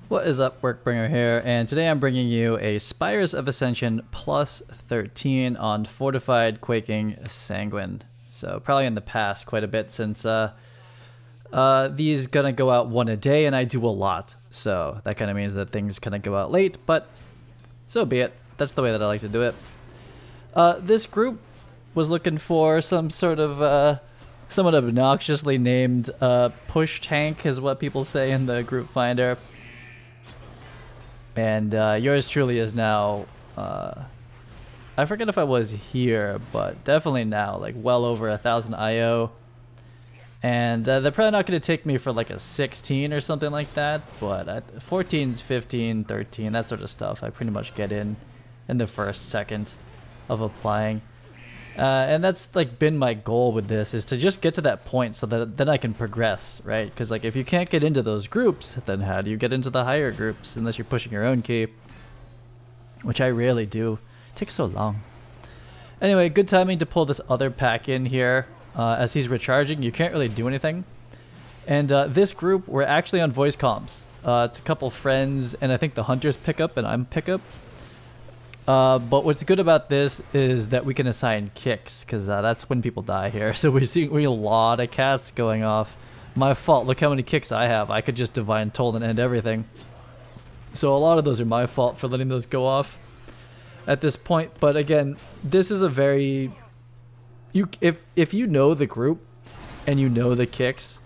What is up, Workbringer here, and today I'm bringing you a Spires of Ascension plus 13 on Fortified Quaking Sanguine. So probably in the past quite a bit since these gonna go out one a day, and I do a lot. So that kind of means that things kind of go out late, but so be it. That's the way that I like to do it. This group was looking for some sort of somewhat obnoxiously named push tank is what people say in the group finder. And yours truly is now, I forget if I was here, but definitely now, like well over 1,000 IO. And they're probably not going to take me for like a 16 or something like that, but 14s, 15, 13, that sort of stuff, I pretty much get in the first second of applying. And that's like been my goal with this, is to just get to that point so that then I can progress, right? Because like if you can't get into those groups, then how do you get into the higher groups unless you're pushing your own key? Which I rarely do. It takes so long. Anyway, good timing to pull this other pack in here. As he's recharging, you can't really do anything. And this group, we're actually on voice comms. It's a couple friends, and I think the hunters pick up and I'm pick up. But what's good about this is that we can assign kicks, because that's when people die here. So we're seeing a lot of casts going off. My fault. Look how many kicks I have. I could just Divine Toll and end everything. So a lot of those are my fault for letting those go off at this point. But again, this is a very... If you know the group and you know the kicks,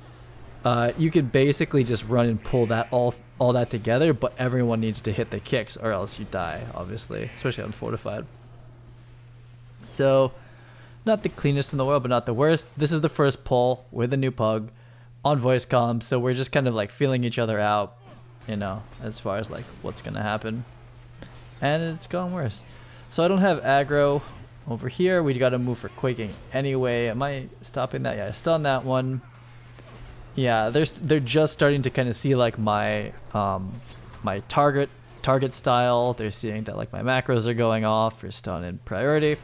you can basically just run and pull that all that together, but everyone needs to hit the kicks or else you die, obviously, especially on Fortified. So, not the cleanest in the world, but not the worst. This is the first pull with a new pug on voice comm, so we're just kind of like feeling each other out, you know, as far as like what's gonna happen. And it's gone worse. So I don't have aggro over here. We gotta move for quaking anyway. Am I stopping that? Yeah, I stun that one. Yeah, they're just starting to kind of see like my my target style. They're seeing that like my macros are going off for stun and priority.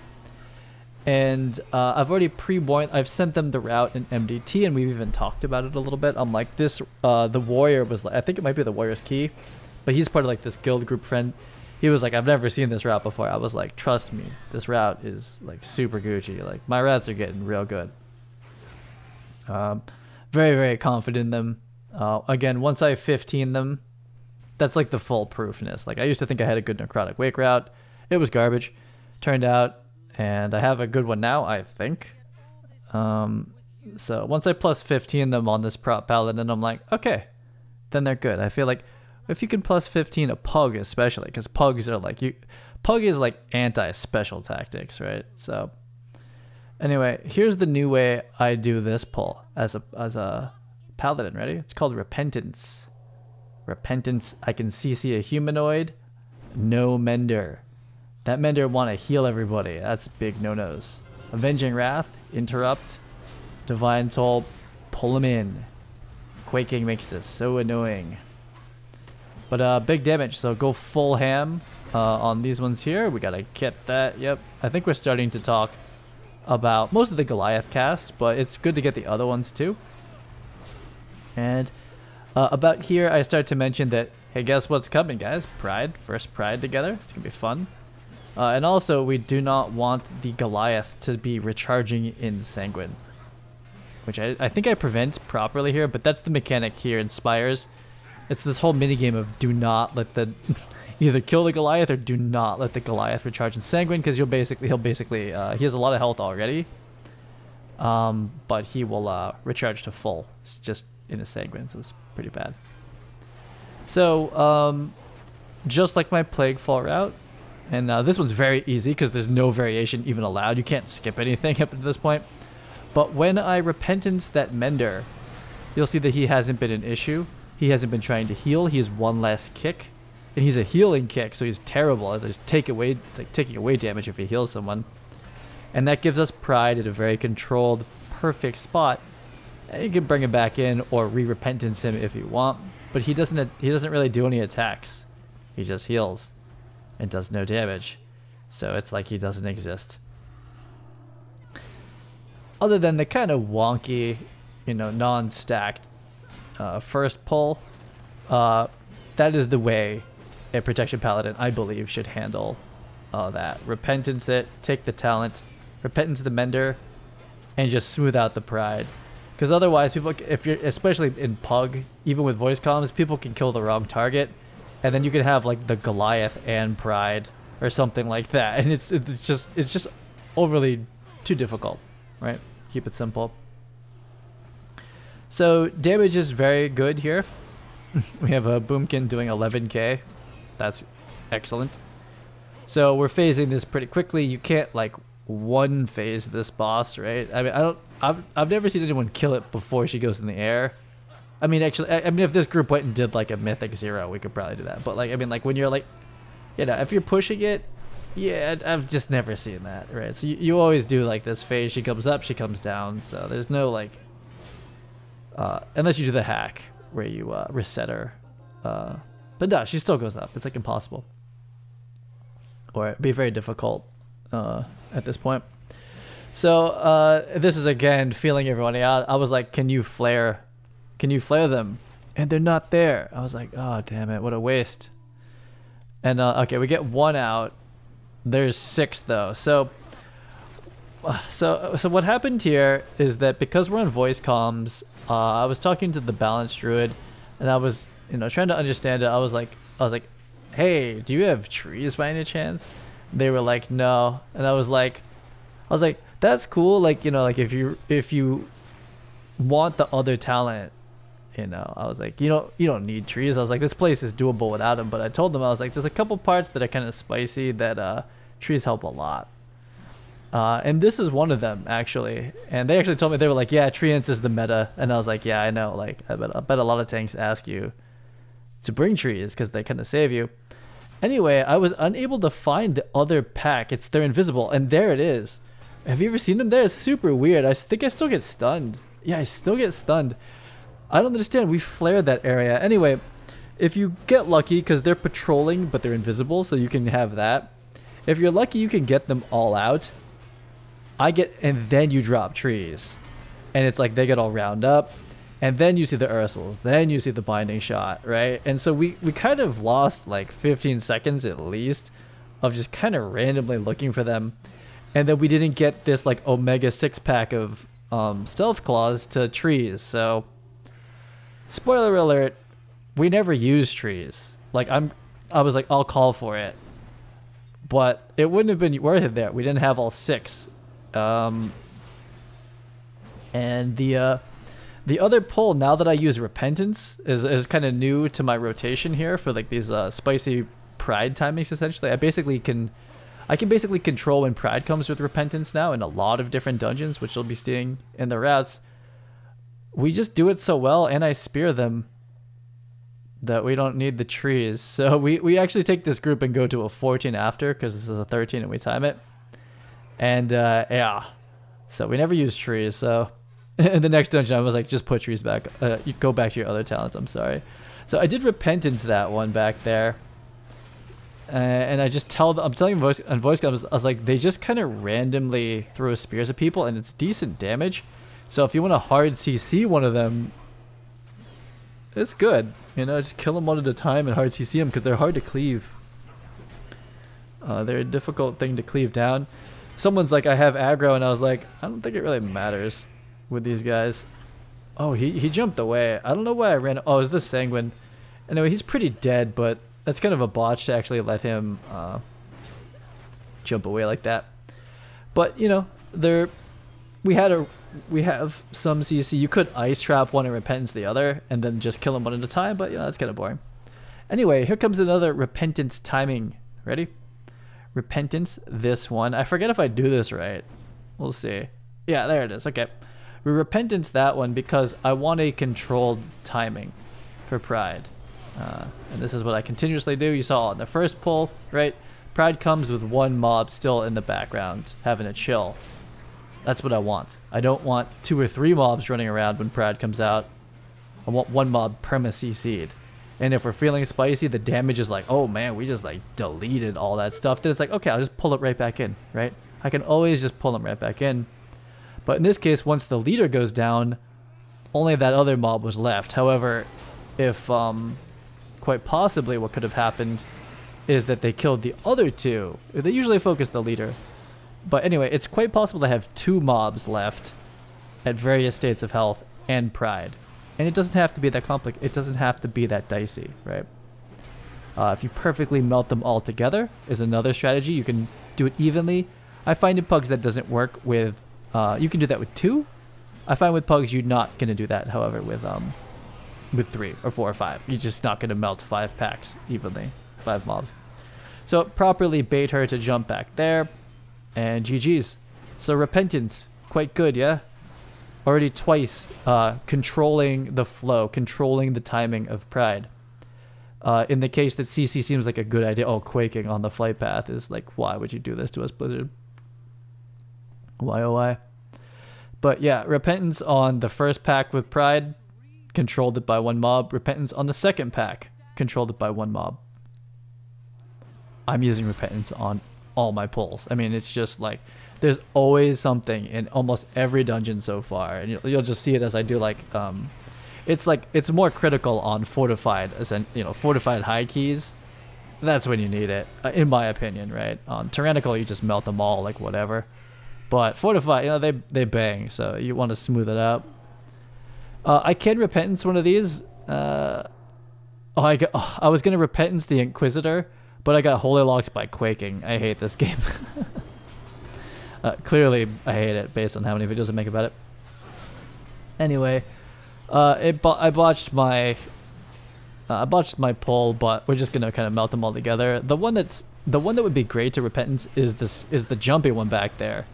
And I've already pre-warned. I've sent them the route in MDT, and we've even talked about it a little bit. I'm like, this the warrior was like, I think it might be the warrior's key, but he's part of like this guild group friend. He was like, I've never seen this route before. I was like, trust me, this route is like super Gucci. Like my routes are getting real good. Very, very confident in them. Again, once I 15 them, that's like the full proofness. Like I used to think I had a good Necrotic Wake route. It was garbage, turned out, and I have a good one now, I think. So once I plus 15 them on this Prot Paladin, I'm like, okay, then they're good. I feel like if you can plus 15 a pug, especially, because pugs are like pug is like anti-special tactics, right? So anyway, here's the new way I do this pull as a paladin. Ready? It's called Repentance. Repentance. I can CC a humanoid. No Mender. That Mender want to heal everybody. That's big no-nos. Avenging Wrath. Interrupt. Divine Toll. Pull him in. Quaking makes this so annoying. But big damage, so go full ham on these ones here. We gotta get that. Yep. I think we're starting to talk about most of the Goliath cast, but it's good to get the other ones too. And about here, I start to mention that, hey, guess what's coming, guys? Pride. First Pride together. It's gonna be fun. And also, we do not want the Goliath to be recharging in Sanguine, which I think I prevent properly here, but that's the mechanic here in Spires. It's this whole minigame of do not let the either kill the Goliath or do not let the Goliath recharge in Sanguine, because he'll basically he has a lot of health already, but he will recharge to full. It's just in a Sanguine, so it's pretty bad. So just like my Plague Fall route, and this one's very easy because there's no variation even allowed. You can't skip anything up to this point. But when I Repentance that Mender, you'll see that he hasn't been an issue. He hasn't been trying to heal. He has one less kick. And he's a healing kick, so he's terrible. It's like taking away damage if he heals someone. And that gives us Pride at a very controlled, perfect spot. And you can bring him back in or re-Repentance him if you want. But he doesn't really do any attacks. He just heals and does no damage. So it's like he doesn't exist. Other than the kind of wonky, you know, non-stacked first pull, that is the way a Protection Paladin, I believe, should handle that. Repentance it, take the talent, Repentance the Mender, and just smooth out the Pride. Because otherwise, people, if you're, especially in Pug, even with voice comms, people can kill the wrong target, and then you can have like the Goliath and Pride or something like that, and it's just overly too difficult, right? Keep it simple. So damage is very good here. We have a Boomkin doing 11k. That's excellent. So we're phasing this pretty quickly. You can't like one phase this boss, right? I mean, I've never seen anyone kill it before she goes in the air. I mean, actually, I mean, if this group went and did like a Mythic 0, we could probably do that. But like, I mean, like when you're like, you know, if you're pushing it, yeah, I've just never seen that, right? So you always do like this phase. She comes up, she comes down. So there's no like, unless you do the hack where you reset her. But no, she still goes up. It's like impossible. Or it'd be very difficult at this point. So this is again feeling everyone out. I was like, can you flare them? And they're not there. I was like, oh damn it, what a waste. And okay, we get one out. There's 6 though. So what happened here is that because we're on voice comms, I was talking to the Balance Druid, and I was, you know, trying to understand it. I was like, hey, do you have trees by any chance? They were like, no. And I was like, that's cool. Like, you know, like if you want the other talent, you know, I was like, you don't need trees. I was like, this place is doable without them. But I told them, I was like, there's a couple parts that are kind of spicy that trees help a lot. And this is one of them actually. And they actually told me, they were like, yeah, treants is the meta. And I was like, yeah, I know. Like, I bet a lot of tanks ask you to bring trees because they kind of save you. Anyway, I was unable to find the other pack. They're invisible, and there it is. Have you ever seen them there? It's super weird. I think I still get stunned. Yeah, I still get stunned. I don't understand. We flared that area. Anyway, if you get lucky, because they're patrolling, but they're invisible, so you can have that. If you're lucky, you can get them all out. And then you drop trees. And it's like they get all round up. And then you see the Ursals. Then you see the Binding Shot, right? And so we kind of lost like 15 seconds at least of just kind of randomly looking for them. And then we didn't get this like Omega 6-pack of Stealth Claws to trees. So, spoiler alert, we never used trees. Like I was like, I'll call for it. But it wouldn't have been worth it there. We didn't have all 6. And the other pull, now that I use Repentance, is kind of new to my rotation here for like these spicy Pride timings. Essentially, I can basically control when Pride comes with Repentance now in a lot of different dungeons, which you'll be seeing in the routes. We just do it so well, and I spear them, that we don't need the trees. So we actually take this group and go to a 14 after, because this is a 13 and we time it. And yeah, so we never use trees. So in the next dungeon, I was like, just put trees back. You go back to your other talent. I'm sorry. So I did Repentance that one back there. And I just I'm telling on voice comms, I was like, they just kind of randomly throw spears at people, and it's decent damage. So if you want to hard CC one of them, it's good. You know, just kill them one at a time and hard CC them, because they're hard to cleave. They're a difficult thing to cleave down. Someone's like, I have aggro, and I was like, I don't think it really matters with these guys. Oh, he jumped away. I don't know why I ran. Oh, is this Sanguine? Anyway, he's pretty dead, but that's kind of a botch to actually let him jump away like that. But you know, we have some CC. You could ice trap one and Repentance the other, and then just kill them one at a time. But yeah, that's kind of boring. Anyway, here comes another Repentance timing. Ready? Repentance, this one. I forget if I do this right. We'll see. Yeah, there it is. Okay. We Repentance that one because I want a controlled timing for Pride. And this is what I continuously do. You saw on the first pull, right? Pride comes with one mob still in the background, having a chill. That's what I want. I don't want 2 or 3 mobs running around when Pride comes out. I want one mob perma-CC'd. And if we're feeling spicy, the damage is like, oh man, we just like deleted all that stuff. Then it's like, okay, I'll just pull it right back in, right? I can always just pull them right back in. But in this case, once the leader goes down, only that other mob was left. However, if quite possibly what could have happened is that they killed the other two. They usually focus the leader. But anyway, it's quite possible to have 2 mobs left at various states of health and pride. And it doesn't have to be that complicated. It doesn't have to be that dicey, right? If you perfectly melt them all together is another strategy. You can do it evenly. I find in pugs that doesn't work with... you can do that with 2. I find with pugs you're not going to do that, however, with 3 or 4 or 5. You're just not going to melt 5 packs evenly. 5 mobs. So properly bait her to jump back there. And GG's. So Repentance, quite good, yeah? Already twice controlling the flow, controlling the timing of Pride. In the case that CC seems like a good idea. Oh, Quaking on the flight path is like, why would you do this to us, Blizzard? Why, oh, why? But yeah, Repentance on the first pack with Pride, controlled it by 1 mob. Repentance on the second pack, controlled it by 1 mob. I'm using Repentance on all my pulls. I mean, it's just like, there's always something in almost every dungeon so far. And you'll just see it as I do like, it's like, it's more critical on fortified, as in, you know, fortified high keys. That's when you need it, in my opinion, right? On Tyrannical, you just melt them all, like whatever. But fortified, you know, they bang, so you want to smooth it out. I can Repentance one of these. I was gonna Repentance the Inquisitor, but I got Holy Locked by Quaking. I hate this game. Clearly, I hate it based on how many videos I make about it. Anyway, I botched my pull, but we're just gonna kind of melt them all together. The one that would be great to Repentance is the jumpy one back there.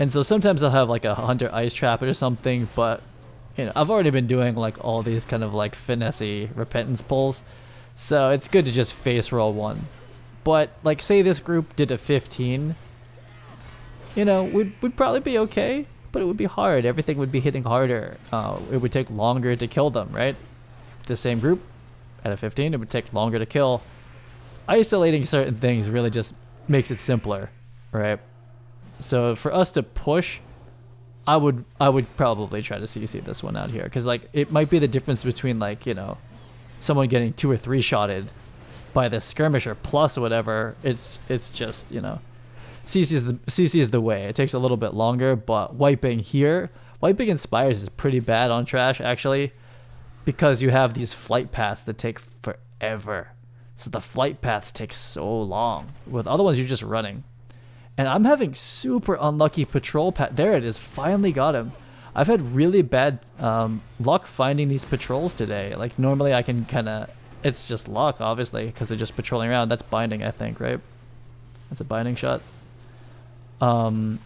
And so sometimes I'll have like a Hunter Ice Trap or something, but you know, I've already been doing like all these kind of like finessey Repentance pulls, so it's good to just face roll one. But like, say this group did a 15, you know, we'd probably be okay, but it would be hard. Everything would be hitting harder. It would take longer to kill them, right? The same group at a 15, it would take longer to kill. Isolating certain things really just makes it simpler, right? So for us to push, I would probably try to CC this one out here, because like it might be the difference between like, you know, someone getting 2 or 3 shotted by the skirmisher plus whatever. It's just, you know, CC is the way. It takes a little bit longer, but wiping in Spires is pretty bad on trash actually, because you have these flight paths that take forever. So the flight paths take so long. With other ones, you're just running. And I'm having super unlucky patrol path. There it is. Finally got him. I've had really bad luck finding these patrols today. Like normally I can kind of... It's just luck, obviously, because they're just patrolling around. That's binding, I think, right? That's a binding shot. And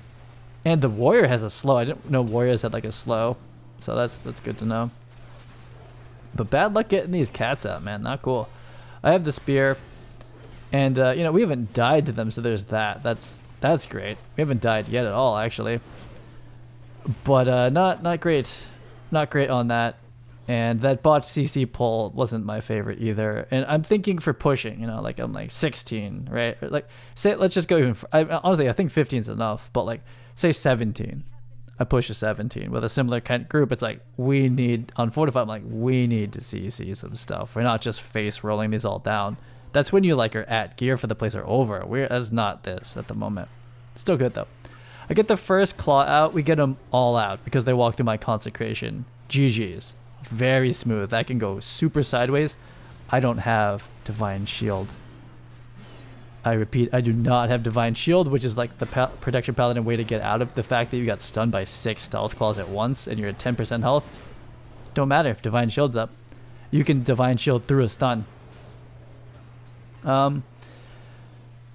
the warrior has a slow. I didn't know warriors had like a slow. So that's good to know. But bad luck getting these cats out, man. Not cool. I have the spear. And, you know, we haven't died to them, so there's that. That's great. We haven't died yet at all, actually. But not great. Not great on that. And that botched CC pull wasn't my favorite either. And I'm thinking for pushing, you know, like I'm like 16, right? Or like, say, let's just go even... honestly, I think 15 is enough. But like, say 17. I push a 17 with a similar kind of group. It's like, we need... On Fortify, I'm like, we need to CC some stuff. We're not just face rolling these all down. That's when you like are at gear for the place are over. That's not this at the moment. Still good though. I get the first claw out. We get them all out because they walk through my consecration. GG's. Very smooth. That can go super sideways. I don't have Divine Shield. I repeat, I do not have Divine Shield, which is like the Protection Paladin way to get out of the fact that you got stunned by 6 stealth claws at once and you're at 10% health. Don't matter if Divine Shield's up. You can Divine Shield through a stun.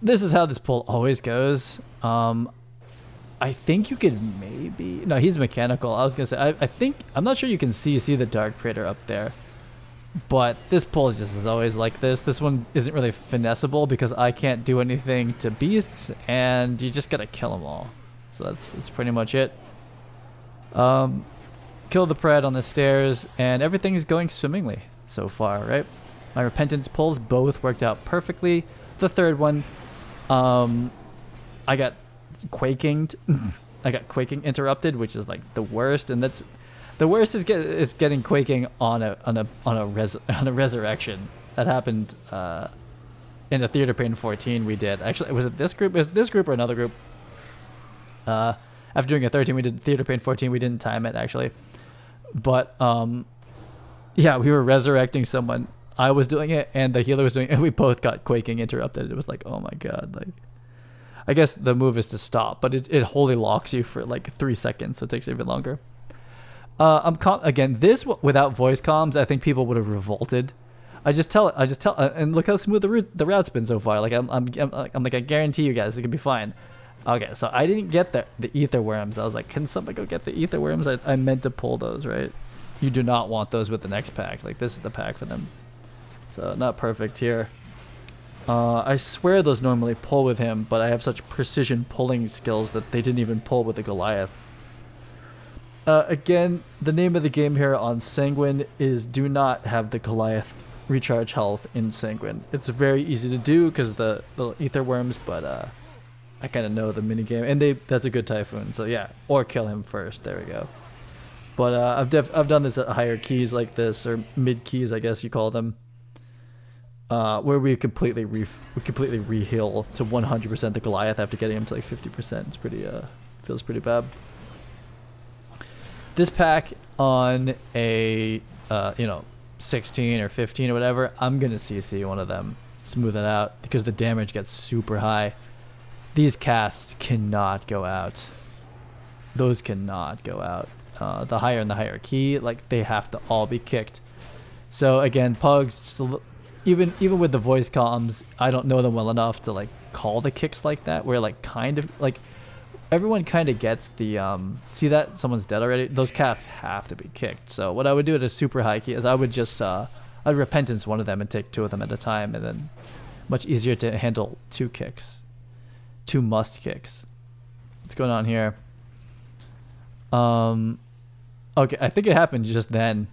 This is how this pull always goes. I think you could maybe... No, he's mechanical. I was going to say, I think... I'm not sure you can see the Dark Praetor up there. But this pull is just as always like this. This one isn't really finessable because I can't do anything to beasts, and you just got to kill them all. So that's pretty much it. Kill the Pred on the stairs, and everything is going swimmingly so far, right? My Repentance pulls both worked out perfectly. The third one, I got Quaking. I got Quaking interrupted, which is like the worst, and that's the worst is getting Quaking on a resurrection. That happened in the Theater Pain 14 we did. Actually, was it this group? Was it this group or another group? After doing a 13, we did Theater Pain 14. We didn't time it, actually. But, yeah, we were resurrecting someone. I was doing it, and the healer was doing it, and we both got quaking interrupted. It was like, oh my god, like... I guess the move is to stop, but it wholly locks you for like 3 seconds, so it takes even longer. Again, this without voice comms, I think people would have revolted. I just tell, and look how smooth the route's been so far. Like I'm like, I guarantee you guys, it can be fine. Okay, so I didn't get the ether worms. I was like, can somebody go get the ether worms? I meant to pull those, right? You do not want those with the next pack. Like this is the pack for them. So not perfect here. I swear those normally pull with him, but I have such precision pulling skills that they didn't even pull with the Goliath. Again, the name of the game here on Sanguine is do not have the Goliath recharge health in Sanguine. It's very easy to do because the little ether worms, but I kind of know the minigame, and that's a good Typhoon, so yeah, or kill him first, there we go. But I've done this at higher keys like this, or mid keys I guess you call them. Where we completely re-heal to 100% the Goliath after getting him to like 50%. It's pretty feels pretty bad. This pack on a 16 or 15 or whatever, I'm gonna CC one of them, smooth it out because the damage gets super high. These casts cannot go out. Those cannot go out. The higher and the higher key, like they have to all be kicked. So again, pugs. Just even with the voice comms, I don't know them well enough to like call the kicks like that. Where like kind of like everyone kind of gets the see that someone's dead already. Those casts have to be kicked. So what I would do at a super high key is I would just I'd repentance one of them and take 2 of them at a time, and then much easier to handle 2 kicks, 2 must kicks. What's going on here? Okay, I think it happened just then.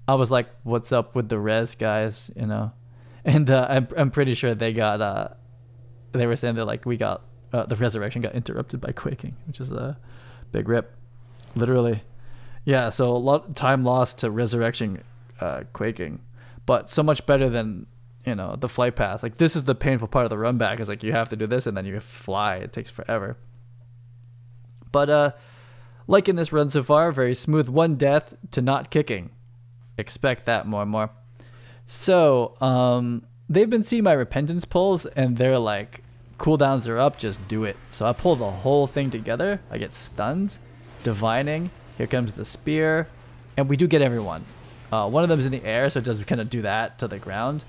I was like, "What's up with the res guys?" You know. And I'm pretty sure they got, they were saying that like we got, the resurrection got interrupted by quaking, which is a big rip, literally. Yeah, so a lot of time lost to resurrection, quaking, but so much better than, you know, the flight path. Like this is the painful part of the run back is like you have to do this and then you fly. It takes forever. But like in this run so far, very smooth 1 death to not kicking. Expect that more and more. So, they've been seeing my repentance pulls, and they're like, cooldowns are up, just do it. So I pull the whole thing together. I get stunned, divining. Here comes the spear, and we do get everyone. One of them's in the air, so it does kind of do that to the ground.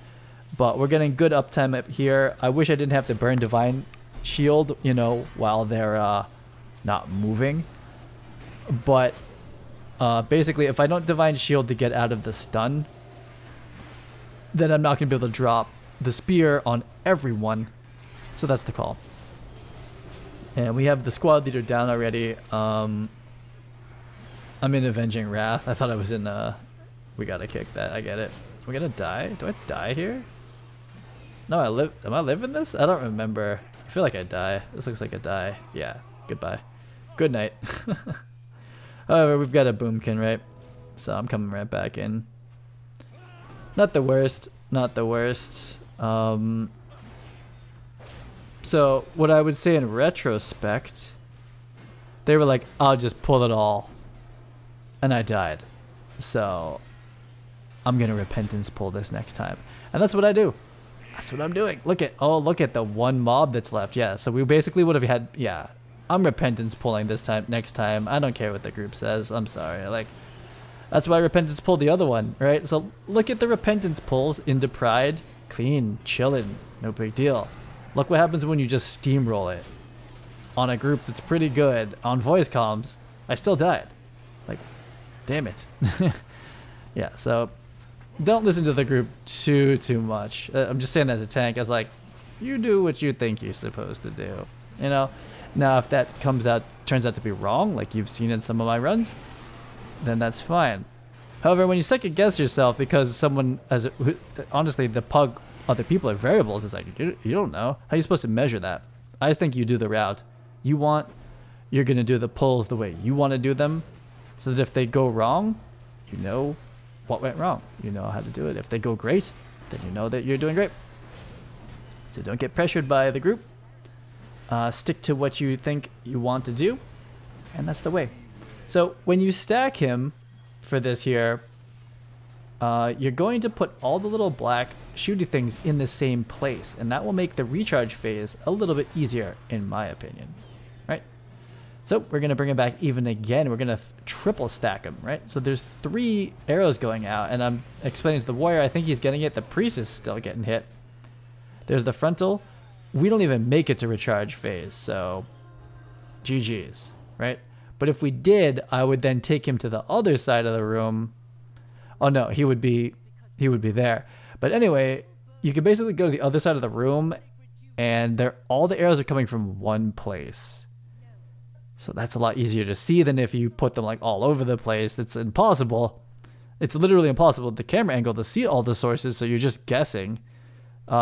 But we're getting good uptime up here. I wish I didn't have to burn divine shield, you know, while they're not moving. But basically, if I don't divine shield to get out of the stun, then I'm not going to be able to drop the spear on everyone. So that's the call. And we have the squad leader down already. I'm in Avenging Wrath. I thought I was in... we got to kick that. I get it. Are we going to die? Do I die here? No, I live... Am I living this? I don't remember. I feel like I die. This looks like I die. Yeah. Goodbye. Good night. However, we've got a boomkin, right? So I'm coming right back in. Not the worst, not the worst. So what I would say in retrospect, they were like, I'll just pull it all. And I died. So I'm going to repentance pull this next time. And that's what I do. That's what I'm doing. Look at the 1 mob that's left. Yeah, so we basically would have had, yeah. I'm repentance pulling this time, next time. I don't care what the group says. I'm sorry. Like, that's why repentance pulled the other one, right? So look at the repentance pulls into Pride. Clean, chilling, no big deal. Look what happens when you just steamroll it. On a group that's pretty good, on voice comms, I still died. Like, damn it. Yeah, so don't listen to the group too much. I'm just saying that as a tank. I was like, you do what you think you're supposed to do, you know? Now, if that turns out to be wrong, like you've seen in some of my runs, then that's fine. However, when you second guess yourself because someone honestly, the pug other people are variables, it's like you don't know how you're supposed to measure that. I think you do the route you're gonna do the pulls the way you want to do them, so that if they go wrong, you know what went wrong. You know how to do it. If they go great, then you know that you're doing great. So don't get pressured by the group. Stick to what you think you want to do, and that's the way. So when you stack him for this here, you're going to put all the little black shooty things in the same place, and that will make the recharge phase a little bit easier, in my opinion. Right? So we're going to bring him back even again. We're going to triple stack him, right? So there's 3 arrows going out, and I'm explaining to the warrior, I think he's getting it. The priest is still getting hit. There's the frontal. We don't even make it to recharge phase, so GG's, right? But if we did, I would then take him to the other side of the room. Oh no, he would be there. But anyway, you can basically go to the other side of the room, and all the arrows are coming from one place. So that's a lot easier to see than if you put them like all over the place. It's impossible. It's literally impossible with the camera angle to see all the sources, so you're just guessing.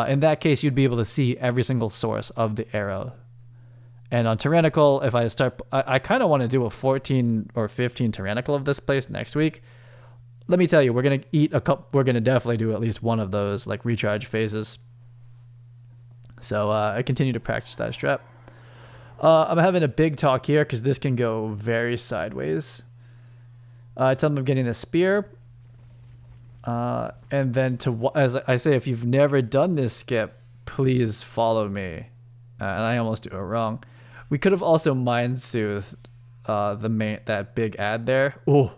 In that case, you'd be able to see every single source of the arrow. And on Tyrannical, if I start, I kind of want to do a 14 or 15 Tyrannical of this place next week. Let me tell you, we're going to eat a couple, we're going to definitely do at least one of those like recharge phases. So I continue to practice that strat. I'm having a big talk here because this can go very sideways. I tell them I'm getting the spear. And then as I say, if you've never done this skip, please follow me. And I almost do it wrong. We could have also mind soothed that big ad there. Oh,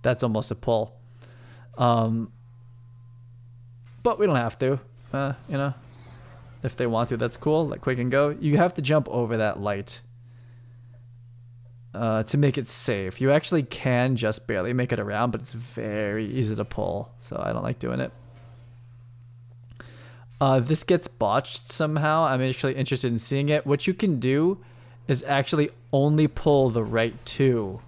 that's almost a pull. But we don't have to. You know, if they want to, that's cool. Like quick and go. You have to jump over that light to make it safe. You actually can just barely make it around, but it's very easy to pull, so I don't like doing it. This gets botched somehow. I'm actually interested in seeing it. What you can do is actually only pull the right 2.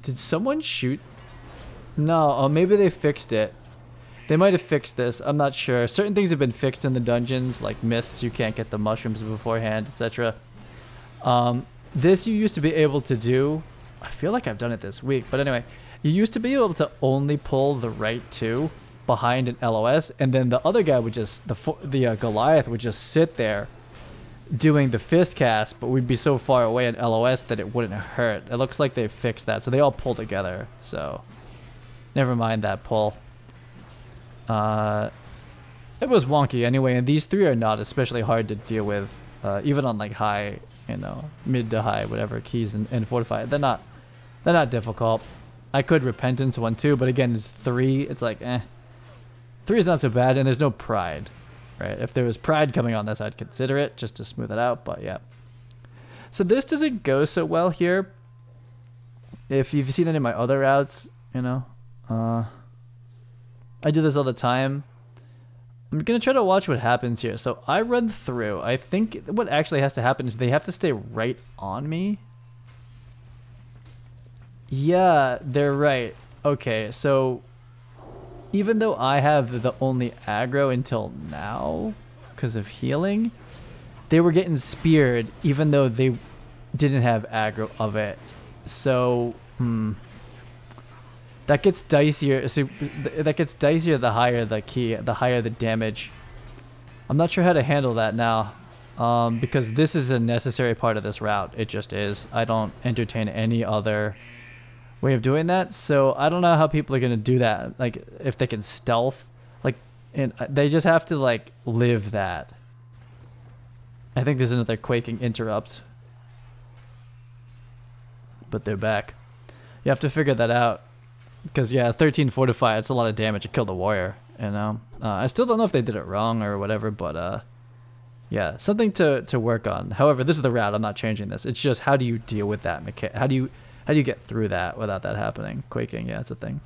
Did someone shoot? No, maybe they fixed it. They might have fixed this. I'm not sure. Certain things have been fixed in the dungeons, like mists. You can't get the mushrooms beforehand, etc. This you used to be able to do. I feel like I've done it this week, but anyway, you used to be able to only pull the right 2 behind an LOS, and then the other guy would just the Goliath would just sit there doing the fist cast, but we'd be so far away in LOS that it wouldn't hurt. It looks like they fixed that, so they all pull together. So never mind that pull. It was wonky anyway, and these 3 are not especially hard to deal with, even on like high, you know, mid to high, whatever keys and fortify. They're not difficult. I could repentance 1 too, but again, it's 3. It's like, 3 is not so bad, and there's no pride, right? If there was pride coming on this, I'd consider it just to smooth it out, but yeah. So this doesn't go so well here. If you've seen any of my other routes, you know, I do this all the time. I'm going to try to watch what happens here. So I run through. I think what actually has to happen is they have to stay right on me. Yeah, they're right. Okay, so even though I have the only aggro until now because of healing, they were getting speared even though they didn't have aggro of it. So, that gets dicier. So that gets dicier the higher the key, the higher the damage. I'm not sure how to handle that now, because this is a necessary part of this route. It just is. I don't entertain any other way of doing that. So I don't know how people are gonna do that. Like if they can stealth, like, and they just have to like live that. I think there's another quaking interrupt, but they're back. You have to figure that out. Because, yeah, 13 fortify, it's a lot of damage. It killed the warrior, you know? I still don't know if they did it wrong or whatever, but, yeah, something to work on. However, this is the route. I'm not changing this. It's just how do you deal with that mechanic? How do you get through that without that happening? Quaking, yeah, it's a thing.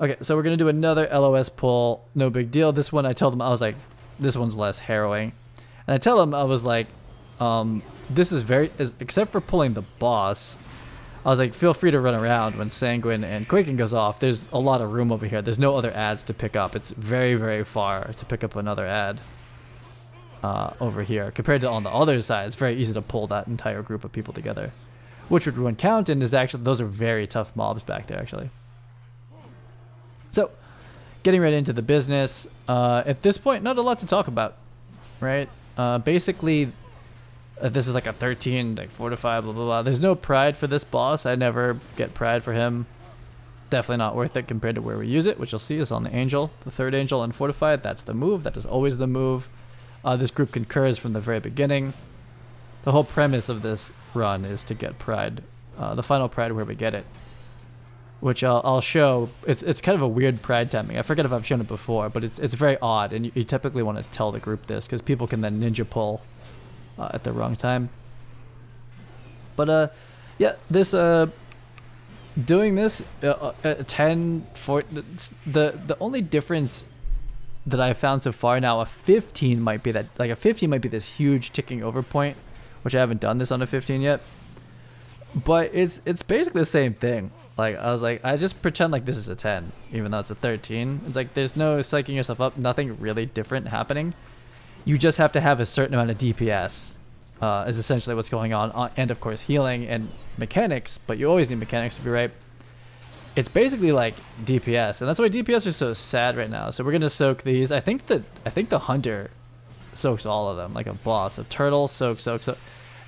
Okay, so we're going to do another LOS pull. No big deal. This one, I told them, I was like, this one's less harrowing. And I tell them, I was like, this is except for pulling the boss, I was like, feel free to run around when Sanguine and Quaking goes off. There's a lot of room over here. There's no other ads to pick up. It's very, very far to pick up another ad over here. Compared to on the other side, it's very easy to pull that entire group of people together. which would count, and is actually, those are very tough mobs back there actually. So getting right into the business, at this point not a lot to talk about, right? Basically this is like a 13 like fortify blah blah blah. There's no pride for this boss. I never get pride for him. Definitely not worth it compared to where we use it, which you'll see is on the angel, the third angel and fortified. That's the move. That is always the move. This group concurs from the very beginning. The whole premise of this run is to get pride, the final pride where we get it, which I'll show. It's kind of a weird pride timing. I forget if I've shown it before, but it's very odd, and you typically want to tell the group this because people can then ninja pull at the wrong time. But yeah, this doing this 10 for the only difference that I've found so far now, a 15 might be that, like a 15 might be this huge ticking over point, which I haven't done this on a 15 yet, but it's basically the same thing. Like I was like, I just pretend like this is a 10 even though it's a 13. It's like there's no psyching yourself up, nothing really different happening. You just have to have a certain amount of DPS is essentially what's going on, and of course healing and mechanics, but you always need mechanics to be right. It's basically like DPS, and that's why DPS are so sad right now. So we're gonna soak these. I think the hunter soaks all of them like a boss. A turtle soaks.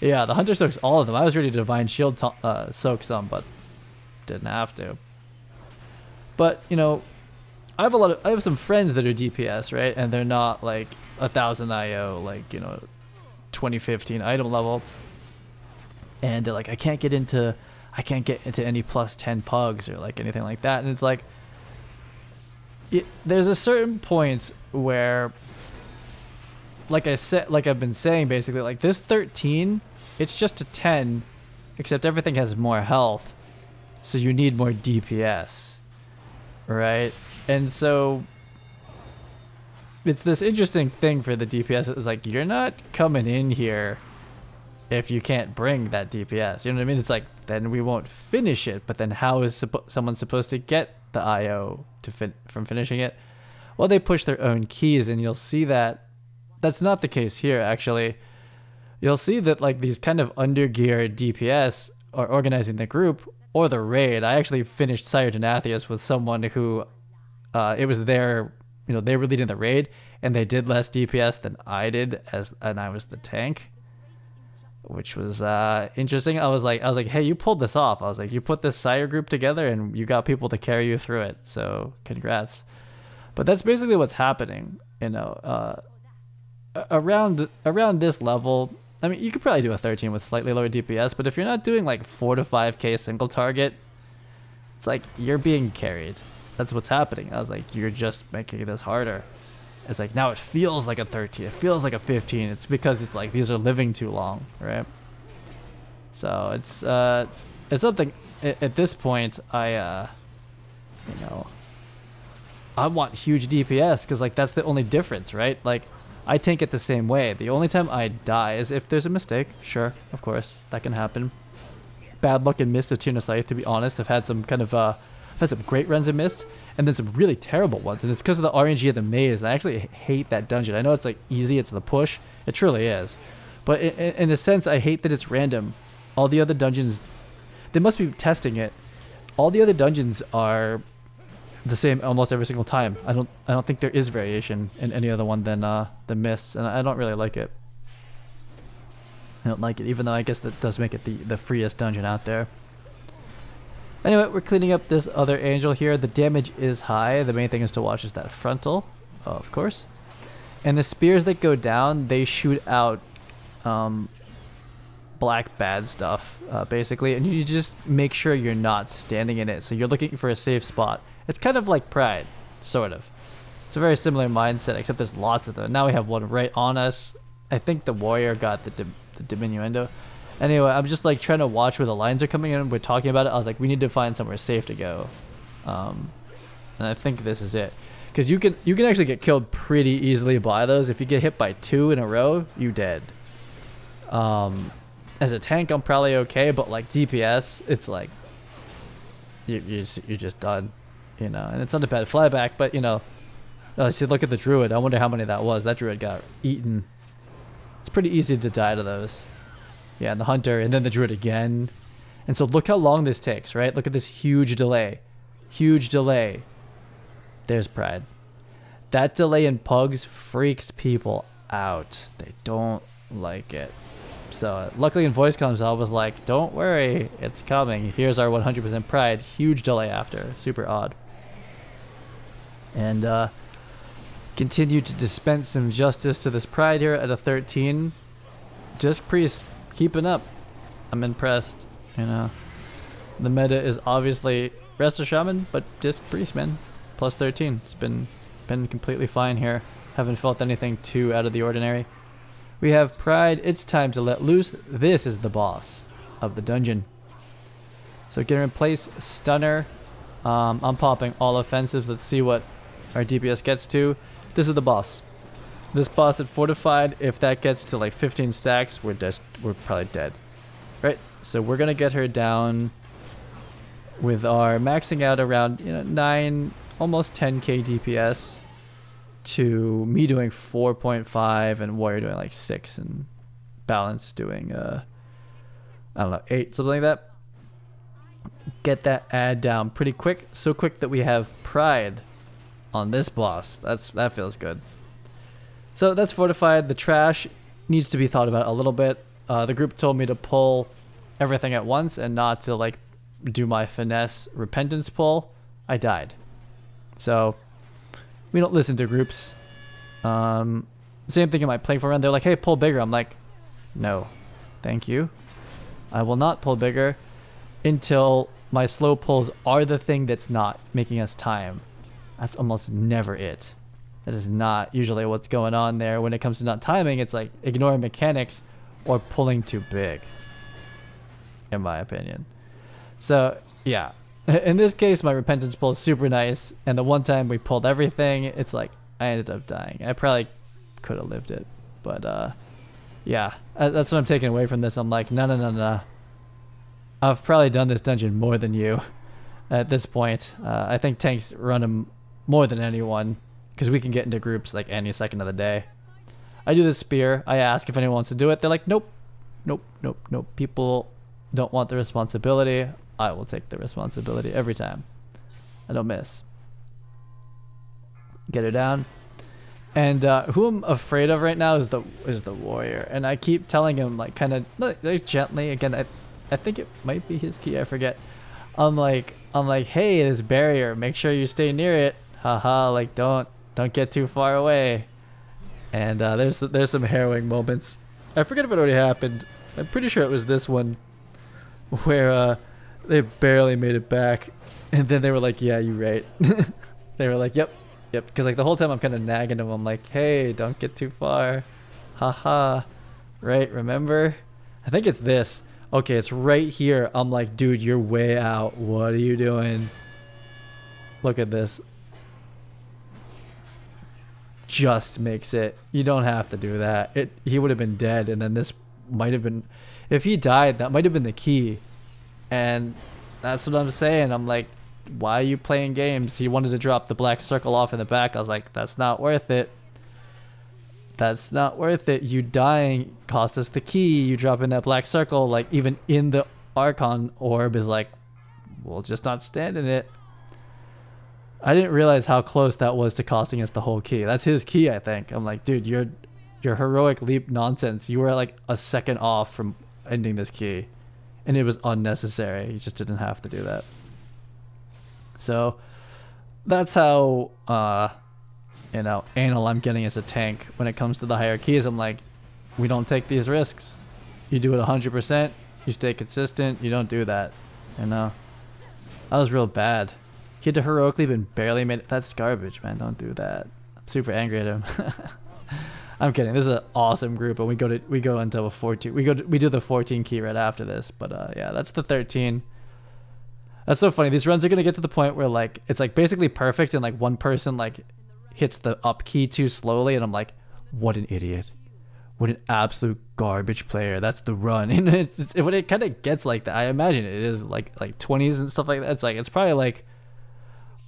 Yeah, the hunter soaks all of them. I was ready to divine shield soak some, but didn't have to. But you know, I have some friends that are DPS, right, and they're not like 1000 IO, like, you know, 2015 item level, and they're like, I can't get into any plus 10 pugs or like anything like that. And it's like, there's a certain point where, like I said, like I've been saying, basically like this 13, it's just a 10, except everything has more health, so you need more DPS, right? And so it's this interesting thing for the DPS. It's like, you're not coming in here if you can't bring that DPS. You know what I mean? It's like, then we won't finish it. But then how is someone supposed to get the IO from finishing it? Well, they push their own keys, and you'll see that that's not the case here, actually. You'll see that like these kind of undergeared DPS are organizing the group or the raid. I actually finished Sire Denatheus with someone who it was their, you know, they were leading the raid, and they did less DPS than I did, and I was the tank, which was interesting. I was like, hey, you pulled this off. I was like, you put this Sire group together, and you got people to carry you through it. So congrats. But that's basically what's happening. You know, around this level. I mean, you could probably do a 13 with slightly lower DPS, but if you're not doing like 4 to 5k single target, it's like you're being carried. That's what's happening. I was like, you're just making this harder. It's like, now it feels like a 13. It feels like a 15. It's because it's like these are living too long, right? So it's something at this point. I you know, I want huge DPS because like that's the only difference, right? Like I tank it the same way. The only time I die is if there's a mistake. Sure, of course, that can happen. Bad luck and miss of Tuna Scythe, to be honest. I've had some kind of I've had some great runs and missed, and then some really terrible ones, and it's because of the RNG of the maze. I actually hate that dungeon. I know it's like easy, it's the push. It truly is. But in a sense, I hate that it's random. All the other dungeons, they must be testing it. All the other dungeons are the same almost every single time. I don't think there is variation in any other one than the mists, and I don't really like it. I don't like it, even though I guess that does make it the freest dungeon out there. Anyway, we're cleaning up this other angel here. The damage is high. The main thing is to watch is that frontal, of course. And the spears that go down, they shoot out black bad stuff, basically. And you just make sure you're not standing in it. So you're looking for a safe spot. It's kind of like Pride, sort of. It's a very similar mindset, except there's lots of them. Now we have one right on us. I think the warrior got the diminuendo. Anyway, I'm just like trying to watch where the lines are coming in. We're talking about it. I was like, we need to find somewhere safe to go, and I think this is it, because you can actually get killed pretty easily by those. If you get hit by 2 in a row, you dead. As a tank, I'm probably okay, but like DPS, it's like you're just done, you know. And it's not a bad flyback, but you know, see, look at the druid. I wonder how many that was. That druid got eaten. It's pretty easy to die to those. Yeah, and the hunter, and then the druid again. And so look how long this takes, right? Look at this huge delay. Huge delay. There's Pride. That delay in pugs freaks people out. They don't like it. So luckily in voice comms I was like, don't worry, it's coming. Here's our 100% Pride. Huge delay after. Super odd. And continue to dispense some justice to this Pride here at a 13. Disc Priest keeping up. I'm impressed. You know, the meta is obviously Resto Shaman, but Disc Priest, man, plus 13. It's been completely fine here. Haven't felt anything too out of the ordinary. We have Pride. It's time to let loose. This is the boss of the dungeon. So gonna replace Stunner. I'm popping all offensives. Let's see what our DPS gets to. This is the boss. This boss at Fortified, if that gets to like 15 stacks, we're probably dead. Right? So we're gonna get her down with our maxing out around 9, almost 10k DPS to me doing 4.5 and Warrior doing like 6 and Balance doing I don't know, 8, something like that. Get that ad down pretty quick, so quick that we have Pride on this boss. That feels good. So that's Fortified. The trash needs to be thought about a little bit. The group told me to pull everything at once and not to like do my finesse repentance pull. I died. So we don't listen to groups. Same thing in my playing run. They're like, hey, pull bigger. I'm like, no, thank you. I will not pull bigger until my slow pulls are the thing that's not making us time. That's almost never it. That is not usually what's going on there. When it comes to not timing, it's like ignoring mechanics or pulling too big, in my opinion. So yeah, in this case, my repentance pull is super nice. And the one time we pulled everything, it's like I ended up dying. I probably could have lived it, but yeah, that's what I'm taking away from this. I'm like, no. I've probably done this dungeon more than you at this point. I think tanks run them more than anyone because we can get into groups like any second of the day. I do this spear. I ask if anyone wants to do it. They're like, nope. People don't want the responsibility. I will take the responsibility every time. I don't miss. Get her down. And who I'm afraid of right now is the warrior. And I keep telling him like kind of like gently. Again, I think it might be his key. I forget. I'm like, hey, this barrier. Make sure you stay near it. Haha. Like don't get too far away. And there's some harrowing moments. I forget if it already happened. I'm pretty sure it was this one where they barely made it back, and then they were like, yeah, you're right. They were like, yep, because like the whole time I'm kind of nagging them. I'm like, hey, don't get too far. Haha. Right, remember? I think it's this. Okay, it's right here. I'm like, dude, you're way out. What are you doing? Look at this. Just makes it. You don't have to do that. He would have been dead, and then this might have been, if he died, that might have been the key. And that's what I'm saying. I'm like, why are you playing games? He wanted to drop the black circle off in the back. I was like, that's not worth it. That's not worth it. You dying cost us the key. You drop in that black circle, like even in the Archon orb is like, we'll just not stand in it. I didn't realize how close that was to costing us the whole key. That's his key, I think. I'm like, dude, your heroic leap nonsense. You were like a second off from ending this key. And it was unnecessary. You just didn't have to do that. So that's how anal I'm getting as a tank when it comes to the higher keys. I'm like, we don't take these risks. You do it 100%. You stay consistent. You don't do that. That was real bad. He had to heroically and barely made it. That's garbage, man. Don't do that. I'm super angry at him. I'm kidding. This is an awesome group, and we go until a 14. We do the 14 key right after this. But yeah, that's the 13. That's so funny. These runs are gonna get to the point where like it's like basically perfect, and like one person like hits the up key too slowly, and I'm like, what an idiot. What an absolute garbage player. That's the run. And it's when it kind of gets like that, I imagine it is like 20s and stuff like that. It's probably like,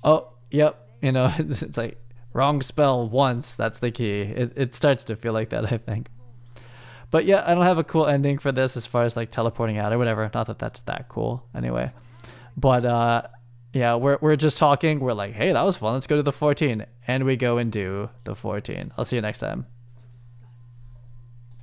oh, yep, it's like wrong spell once. That's the key. It starts to feel like that, I think. But yeah, I don't have a cool ending for this as far as like teleporting out or whatever. Not that that's that cool anyway. But yeah, we're just talking. We're like, hey, that was fun. Let's go to the 14. And we go and do the 14. I'll see you next time.